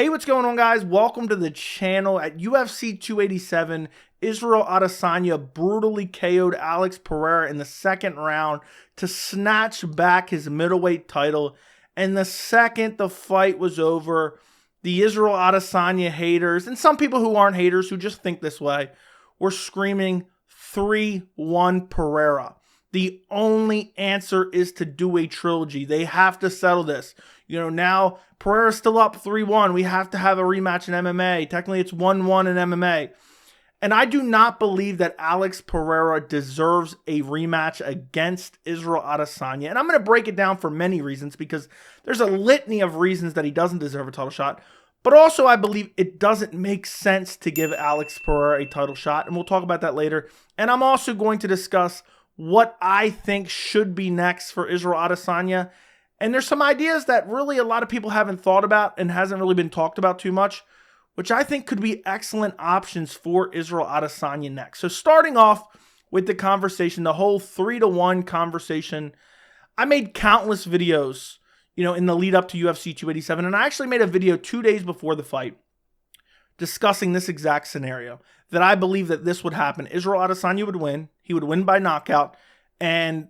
Hey, what's going on, guys? Welcome to the channel. At UFC 287, Israel Adesanya brutally KO'd Alex Pereira in the second round to snatch back his middleweight title. And the second the fight was over, the Israel Adesanya haters, and some people who aren't haters, who just think this way, were screaming 3-1 Pereira. The only answer is to do a trilogy. They have to settle this. Now Pereira's still up 3-1. We have to have a rematch in MMA. Technically, it's 1-1 in MMA. And I do not believe that Alex Pereira deserves a rematch against Israel Adesanya. And I'm going to break it down for many reasons, because there's a litany of reasons that he doesn't deserve a title shot. But also, I believe it doesn't make sense to give Alex Pereira a title shot. And we'll talk about that later. And I'm also going to discuss what I think should be next for Israel Adesanya. And there's some ideas that really a lot of people haven't thought about and hasn't really been talked about too much, which I think could be excellent options for Israel Adesanya next. So starting off with the conversation, the whole 3-1 conversation, I made countless videos, in the lead up to UFC 287. And I actually made a video 2 days before the fight discussing this exact scenario, that I believe that this would happen. Israel Adesanya would win. He would win by knockout. And,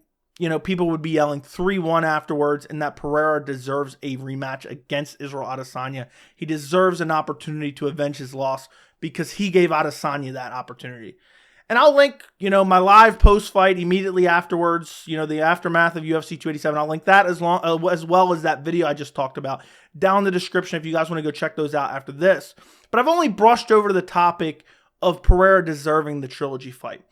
people would be yelling 3-1 afterwards, and that Pereira deserves a rematch against Israel Adesanya. He deserves an opportunity to avenge his loss because he gave Adesanya that opportunity. And I'll link, my live post-fight immediately afterwards, the aftermath of UFC 287. I'll link that as well as that video I just talked about down in the description if you guys want to go check those out after this. But I've only brushed over the topic of Pereira deserving the trilogy fight.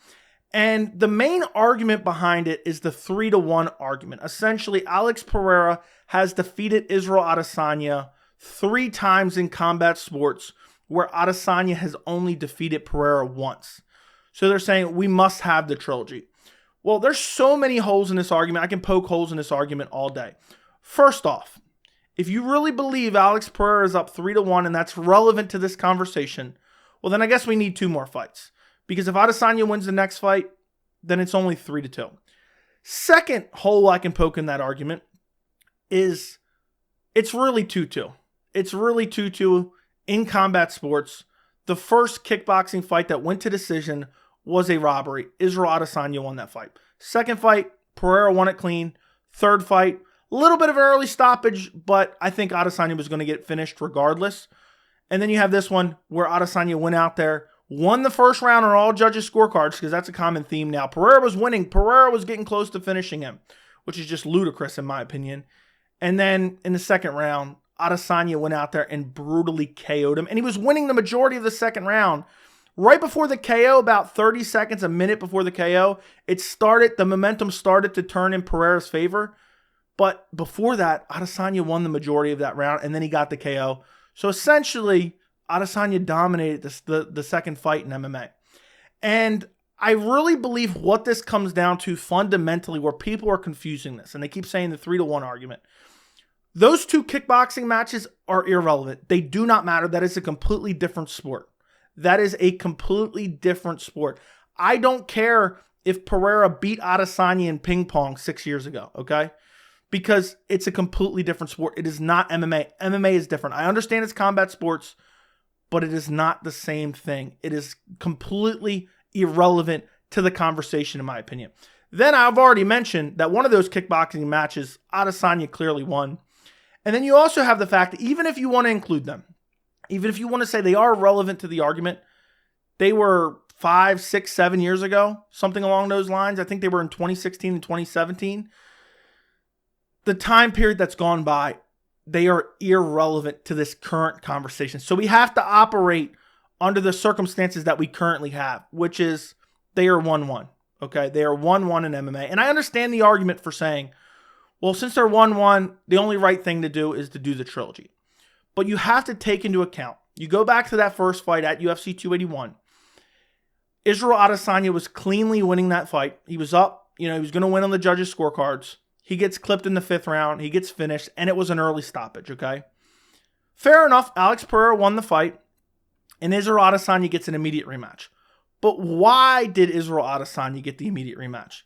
And the main argument behind it is the 3-1 argument. Essentially, Alex Pereira has defeated Israel Adesanya 3 times in combat sports, where Adesanya has only defeated Pereira once. So they're saying we must have the trilogy. Well, there's so many holes in this argument. I can poke holes in this argument all day. First off, if you really believe Alex Pereira is up 3-1 and that's relevant to this conversation, well, then I guess we need 2 more fights. Because if Adesanya wins the next fight, then it's only 3-2. Second hole I can poke in that argument is it's really 2-2. It's really 2-2 in combat sports. The first kickboxing fight that went to decision was a robbery. Israel Adesanya won that fight. Second fight, Pereira won it clean. Third fight, a little bit of an early stoppage, but I think Adesanya was going to get finished regardless. And then you have this one where Adesanya went out there, won the first round on all judges' scorecards, because that's a common theme now. Pereira was winning. Pereira was getting close to finishing him, which is just ludicrous in my opinion. And then in the second round, Adesanya went out there and brutally KO'd him. And he was winning the majority of the second round. Right before the KO, about 30 seconds, a minute before the KO, the momentum started to turn in Pereira's favor. But before that, Adesanya won the majority of that round, and then he got the KO. So essentially, Adesanya dominated the second fight in MMA. And I really believe what this comes down to fundamentally, where people are confusing this, and they keep saying the 3-1 argument. Those 2 kickboxing matches are irrelevant. They do not matter. That is a completely different sport. That is a completely different sport. I don't care if Pereira beat Adesanya in ping pong 6 years ago, okay? Because it's a completely different sport. It is not MMA. MMA is different. I understand it's combat sports, but it is not the same thing. It is completely irrelevant to the conversation, in my opinion. Then I've already mentioned that one of those kickboxing matches, Adesanya clearly won. And then you also have the fact that even if you want to include them, even if you want to say they are relevant to the argument, they were 5, 6, 7 years ago, something along those lines. I think they were in 2016 and 2017. The time period that's gone by, they are irrelevant to this current conversation. So we have to operate under the circumstances that we currently have, which is they are 1-1. Okay, they are 1-1 in MMA. And I understand the argument for saying, well, since they're 1-1, the only right thing to do is to do the trilogy. But you have to take into account, you go back to that first fight at UFC 281. Israel Adesanya was cleanly winning that fight. He was up, he was going to win on the judges' scorecards. He gets clipped in the 5th round. He gets finished, and it was an early stoppage, okay? Fair enough. Alex Pereira won the fight, and Israel Adesanya gets an immediate rematch. But why did Israel Adesanya get the immediate rematch?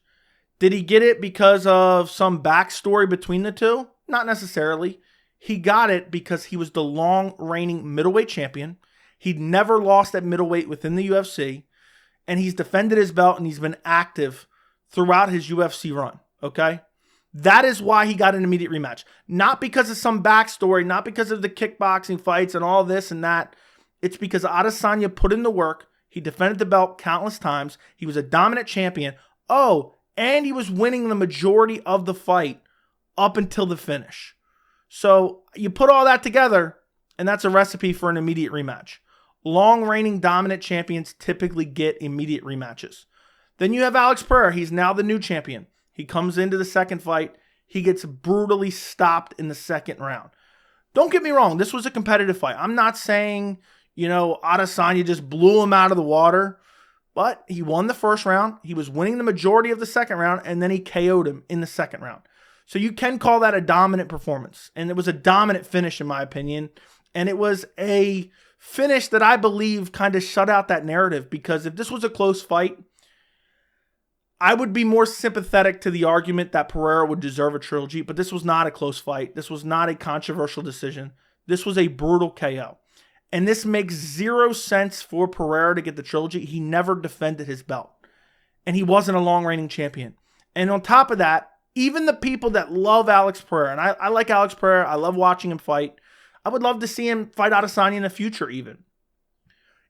Did he get it because of some backstory between the two? Not necessarily. He got it because he was the long reigning middleweight champion. He'd never lost at middleweight within the UFC. And he's defended his belt and he's been active throughout his UFC run. Okay? That is why he got an immediate rematch. Not because of some backstory, not because of the kickboxing fights and all this and that. It's because Adesanya put in the work. He defended the belt countless times. He was a dominant champion. Oh, and he was winning the majority of the fight up until the finish. So you put all that together, and that's a recipe for an immediate rematch. Long reigning dominant champions typically get immediate rematches. Then you have Alex Pereira. He's now the new champion. He comes into the second fight. He gets brutally stopped in the second round. Don't get me wrong. This was a competitive fight. I'm not saying, Adesanya just blew him out of the water. But he won the first round. He was winning the majority of the second round. And then he KO'd him in the second round. So you can call that a dominant performance. And it was a dominant finish, in my opinion. And it was a finish that I believe kind of shut out that narrative. Because if this was a close fight, I would be more sympathetic to the argument that Pereira would deserve a trilogy. But this was not a close fight. This was not a controversial decision. This was a brutal KO. And this makes zero sense for Pereira to get the trilogy. He never defended his belt. And he wasn't a long-reigning champion. And on top of that, even the people that love Alex Pereira, and I like Alex Pereira, I love watching him fight. I would love to see him fight Adesanya in the future even.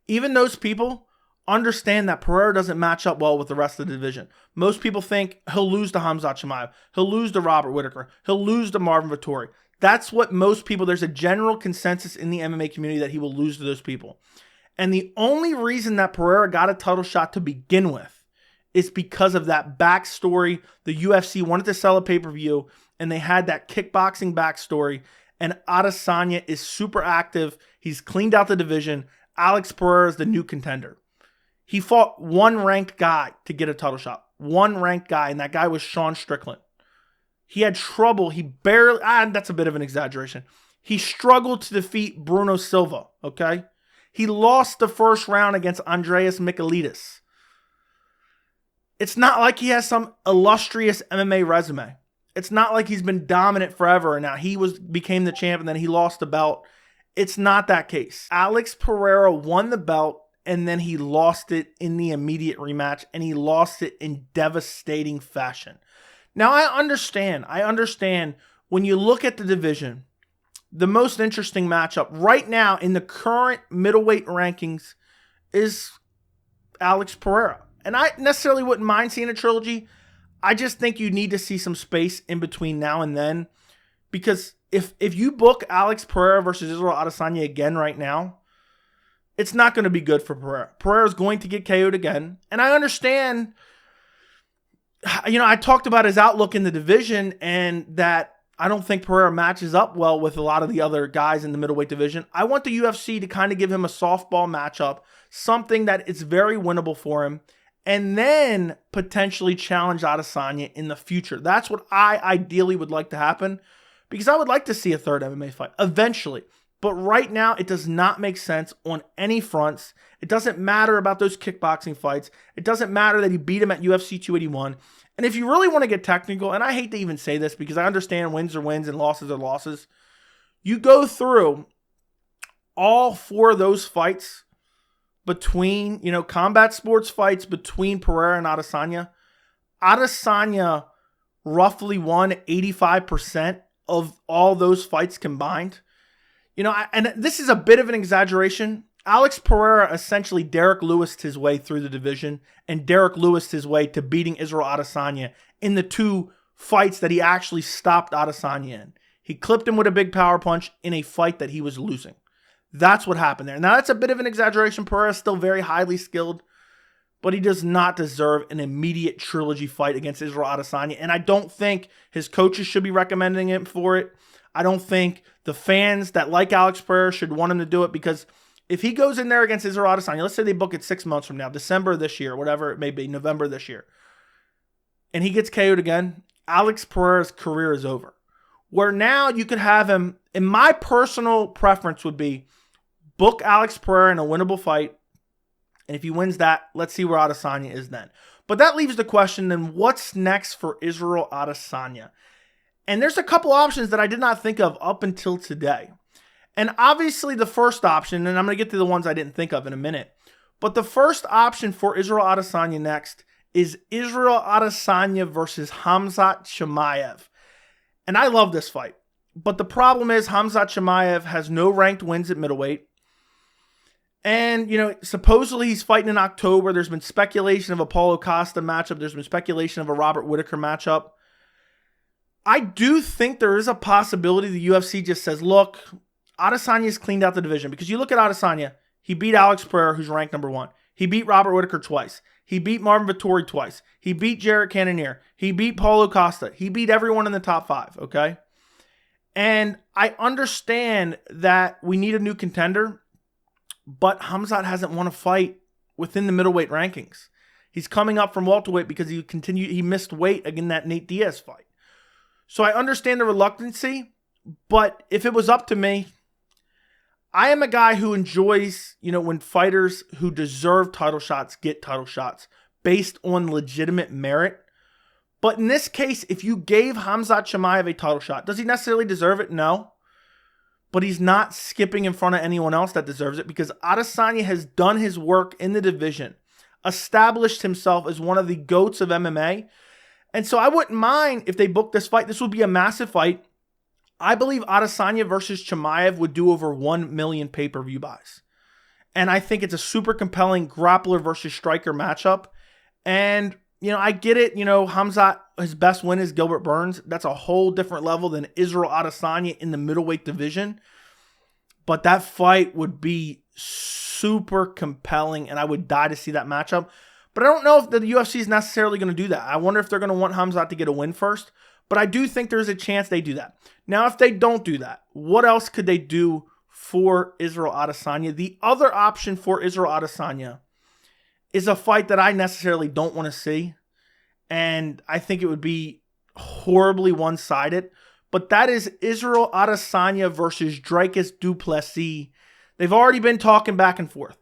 Even those people understand that Pereira doesn't match up well with the rest of the division. Most people think he'll lose to Khamzat Chimaev. He'll lose to Robert Whittaker. He'll lose to Marvin Vettori. That's what most people, there's a general consensus in the MMA community that he will lose to those people. And the only reason that Pereira got a title shot to begin with is because of that backstory. The UFC wanted to sell a pay-per-view, and they had that kickboxing backstory. And Adesanya is super active. He's cleaned out the division. Alex Pereira is the new contender. He fought one ranked guy to get a title shot. One ranked guy, and that guy was Sean Strickland. He had trouble. He barely, that's a bit of an exaggeration. He struggled to defeat Bruno Silva, okay? He lost the first round against Andreas Michailidis. It's not like he has some illustrious MMA resume. It's not like he's been dominant forever and now he became the champ and then he lost the belt. It's not that case. Alex Pereira won the belt and then he lost it in the immediate rematch, and he lost it in devastating fashion. Now, I understand when you look at the division, the most interesting matchup right now in the current middleweight rankings is Alex Pereira. And I necessarily wouldn't mind seeing a trilogy. I just think you need to see some space in between now and then. Because if you book Alex Pereira versus Israel Adesanya again right now, it's not going to be good for Pereira. Pereira is going to get KO'd again. And I understand, I talked about his outlook in the division and that I don't think Pereira matches up well with a lot of the other guys in the middleweight division. I want the UFC to kind of give him a softball matchup, something that is very winnable for him, and then potentially challenge Adesanya in the future. That's what I ideally would like to happen, because I would like to see a third MMA fight eventually. But right now, it does not make sense on any fronts. It doesn't matter about those kickboxing fights. It doesn't matter that he beat him at UFC 281. And if you really want to get technical, and I hate to even say this because I understand wins are wins and losses are losses, you go through all four of those fights between, combat sports fights between Pereira and Adesanya. Adesanya roughly won 85% of all those fights combined. And this is a bit of an exaggeration. Alex Pereira essentially Derek Lewis'd his way through the division and Derek Lewis'd his way to beating Israel Adesanya in the two fights that he actually stopped Adesanya in. He clipped him with a big power punch in a fight that he was losing. That's what happened there. Now, that's a bit of an exaggeration. Pereira is still very highly skilled, but he does not deserve an immediate trilogy fight against Israel Adesanya, and I don't think his coaches should be recommending him for it. I don't think the fans that like Alex Pereira should want him to do it, because if he goes in there against Israel Adesanya, let's say they book it 6 months from now, December this year, whatever it may be, November this year, and he gets KO'd again, Alex Pereira's career is over. Where now you could have him, and my personal preference would be book Alex Pereira in a winnable fight, and if he wins that, let's see where Adesanya is then. But that leaves the question, then what's next for Israel Adesanya? And there's a couple options that I did not think of up until today. And obviously the first option, and I'm going to get to the ones I didn't think of in a minute, but the first option for Israel Adesanya next is Israel Adesanya versus Khamzat Chimaev. And I love this fight. But the problem is Khamzat Chimaev has no ranked wins at middleweight. And, supposedly he's fighting in October. There's been speculation of a Paulo Costa matchup. There's been speculation of a Robert Whittaker matchup. I do think there is a possibility the UFC just says, look, Adesanya's cleaned out the division. Because you look at Adesanya, he beat Alex Pereira, who's ranked number 1. He beat Robert Whittaker twice. He beat Marvin Vettori twice. He beat Jared Cannonier. He beat Paulo Costa. He beat everyone in the top 5, okay? And I understand that we need a new contender, but Khamzat hasn't won a fight within the middleweight rankings. He's coming up from welterweight because he missed weight in that Nate Diaz fight. So I understand the reluctancy, but if it was up to me, I am a guy who enjoys, when fighters who deserve title shots get title shots based on legitimate merit. But in this case, if you gave Khamzat Chimaev a title shot, does he necessarily deserve it? No. But he's not skipping in front of anyone else that deserves it because Adesanya has done his work in the division, established himself as one of the GOATs of MMA. And so I wouldn't mind if they booked this fight. This would be a massive fight. I believe Adesanya versus Chimaev would do over 1 million pay-per-view buys. And I think it's a super compelling grappler versus striker matchup. And, I get it. Khamzat, his best win is Gilbert Burns. That's a whole different level than Israel Adesanya in the middleweight division. But that fight would be super compelling, and I would die to see that matchup. But I don't know if the UFC is necessarily going to do that. I wonder if they're going to want Khamzat to get a win first. But I do think there's a chance they do that. Now, if they don't do that, what else could they do for Israel Adesanya? The other option for Israel Adesanya is a fight that I necessarily don't want to see. And I think it would be horribly one-sided. But that is Israel Adesanya versus Dricus du Plessis. They've already been talking back and forth.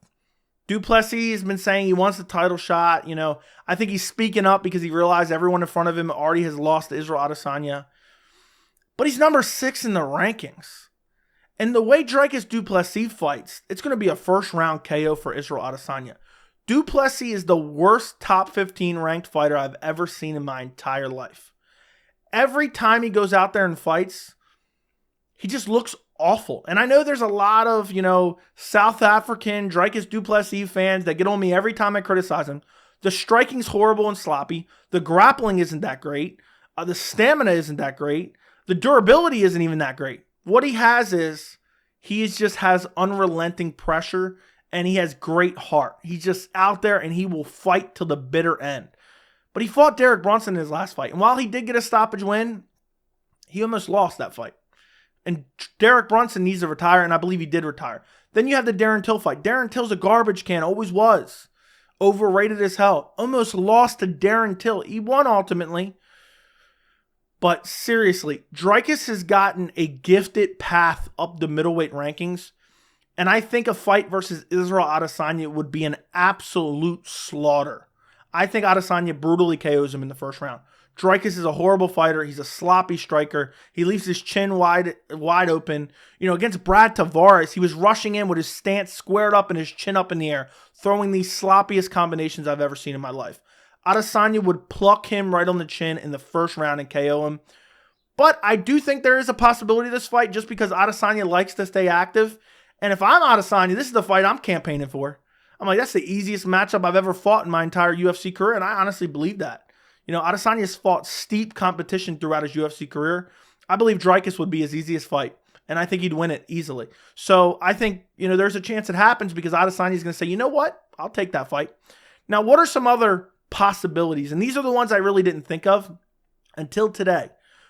Du Plessis has been saying he wants the title shot. I think he's speaking up because he realized everyone in front of him already has lost to Israel Adesanya. But he's number 6 in the rankings. And the way Dricus du Plessis fights, it's going to be a first-round KO for Israel Adesanya. Du Plessis is the worst top 15 ranked fighter I've ever seen in my entire life. Every time he goes out there and fights, he just looks awful. And I know there's a lot of, South African Dricus du Plessis fans that get on me every time I criticize him. The striking's horrible and sloppy. The grappling isn't that great. The stamina isn't that great. The durability isn't even that great. What he has is, just has unrelenting pressure and he has great heart. He's just out there and he will fight till the bitter end. But he fought Derek Brunson in his last fight. And while he did get a stoppage win, he almost lost that fight. And Derek Brunson needs to retire, and I believe he did retire. Then you have the Darren Till fight. Darren Till's a garbage can, always was. Overrated as hell. Almost lost to Darren Till. He won ultimately. But seriously, Dricus has gotten a gifted path up the middleweight rankings. And I think a fight versus Israel Adesanya would be an absolute slaughter. I think Adesanya brutally KOs him in the first round. Dricus is a horrible fighter. He's a sloppy striker. He leaves his chin wide open. Against Brad Tavares, he was rushing in with his stance squared up and his chin up in the air, throwing the sloppiest combinations I've ever seen in my life. Adesanya would pluck him right on the chin in the first round and KO him. But I do think there is a possibility of this fight just because Adesanya likes to stay active. And if I'm Adesanya, this is the fight I'm campaigning for. I'm like, that's the easiest matchup I've ever fought in my entire UFC career, and I honestly believe that. Adesanya's fought steep competition throughout his UFC career. I believe Dricus would be his easiest fight, and I think he'd win it easily. So I think, there's a chance it happens because Adesanya's going to say, you know what? I'll take that fight. Now, what are some other possibilities? And these are the ones I really didn't think of until today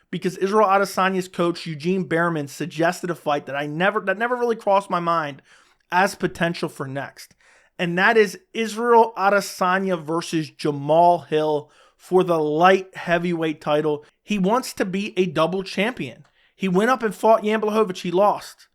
because Israel Adesanya's coach, Eugene Behrman, suggested a fight that never really crossed my mind as potential for next. And that is Israel Adesanya versus Jamal Hill for the light heavyweight title. He wants to be a double champion. He went up and fought Jan Blachowicz. He lost.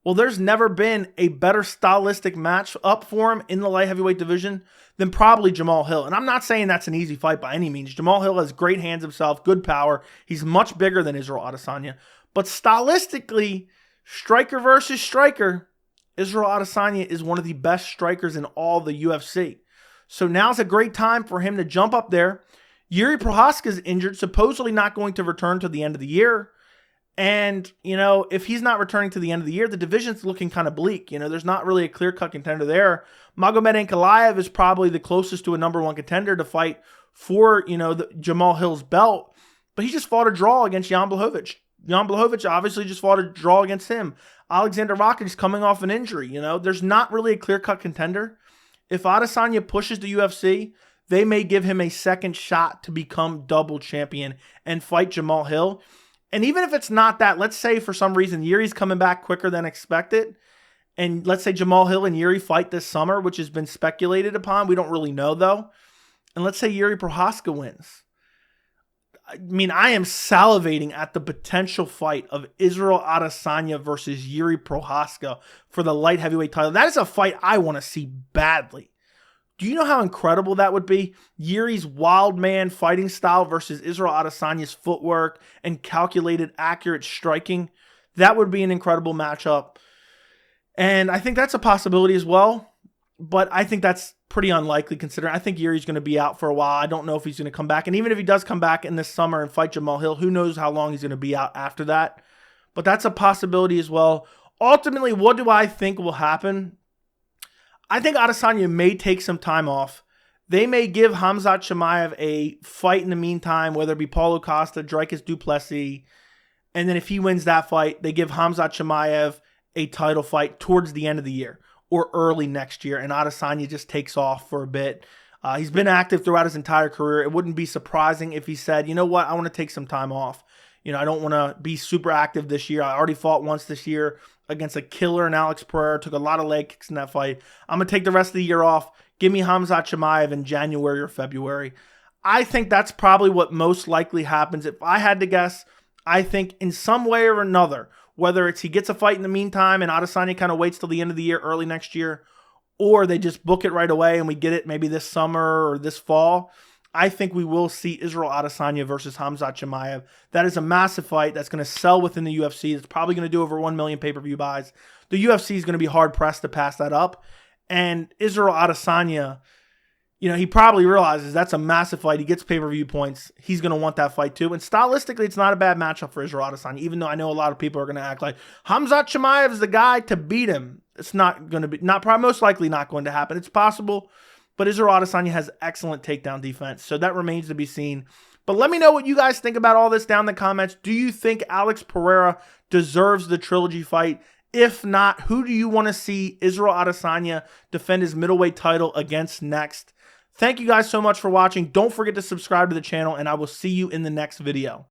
Well, there's never been a better stylistic match up for him in the light heavyweight division than probably Jamal Hill. And I'm not saying that's an easy fight by any means. Jamal Hill has great hands himself, good power. He's much bigger than Israel Adesanya. But stylistically, striker versus striker, Israel Adesanya is one of the best strikers in all the UFC. So now's a great time for him to jump up there. Yuri Prochazka is injured, supposedly not going to return to the end of the year. And, if he's not returning to the end of the year, the division's looking kind of bleak. There's not really a clear-cut contender there. Magomed Ankalaev is probably the closest to a number one contender to fight for, Jamal Hill's belt. But he just fought a draw against Jan Blachowicz. Jan Blachowicz obviously just fought a draw against him. Alexander Rakic is coming off an injury. There's not really a clear-cut contender. If Adesanya pushes the UFC, they may give him a second shot to become double champion and fight Jamal Hill. And even if it's not that, let's say for some reason Yuri's coming back quicker than expected, and let's say Jamal Hill and Yuri fight this summer, which has been speculated upon. We don't really know, though. And let's say Yuri Prochazka wins. I mean, I am salivating at the potential fight of Israel Adesanya versus Yuri Prochazka for the light heavyweight title. That is a fight I want to see badly. Do you know how incredible that would be? Yuri's wild man fighting style versus Israel Adesanya's footwork and calculated, accurate striking. That would be an incredible matchup. And I think that's a possibility as well. But I think that's pretty unlikely considering I think Yuri's going to be out for a while. I don't know if he's going to come back. And even if he does come back in this summer and fight Jamal Hill, who knows how long he's going to be out after that. But that's a possibility as well. Ultimately, what do I think will happen? I think Adesanya may take some time off. They may give Khamzat Chimaev a fight in the meantime, whether it be Paulo Costa, Dricus du Plessis. And then if he wins that fight, they give Khamzat Chimaev a title fight towards the end of the year or early next year. And Adesanya just takes off for a bit. He's been active throughout his entire career. It wouldn't be surprising if he said, you know what, I want to take some time off. I don't want to be super active this year. I already fought once this year against a killer in Alex Pereira. Took a lot of leg kicks in that fight. I'm going to take the rest of the year off. Give me Khamzat Chimaev in January or February. I think that's probably what most likely happens. If I had to guess, I think in some way or another, whether it's he gets a fight in the meantime and Adesanya kind of waits till the end of the year, early next year, or they just book it right away and we get it maybe this summer or this fall, I think we will see Israel Adesanya versus Khamzat Chimaev. That is a massive fight that's going to sell within the UFC. It's probably going to do over 1 million pay-per-view buys. The UFC is going to be hard-pressed to pass that up. And Israel Adesanya, he probably realizes that's a massive fight. He gets pay-per-view points. He's going to want that fight too. And stylistically, it's not a bad matchup for Israel Adesanya, even though I know a lot of people are going to act like Khamzat Chimaev is the guy to beat him. It's not going to be, most likely not going to happen. It's possible. But Israel Adesanya has excellent takedown defense, so that remains to be seen. But let me know what you guys think about all this down in the comments. Do you think Alex Pereira deserves the Trilogy fight? If not, who do you want to see Israel Adesanya defend his middleweight title against next? Thank you guys so much for watching. Don't forget to subscribe to the channel, and I will see you in the next video.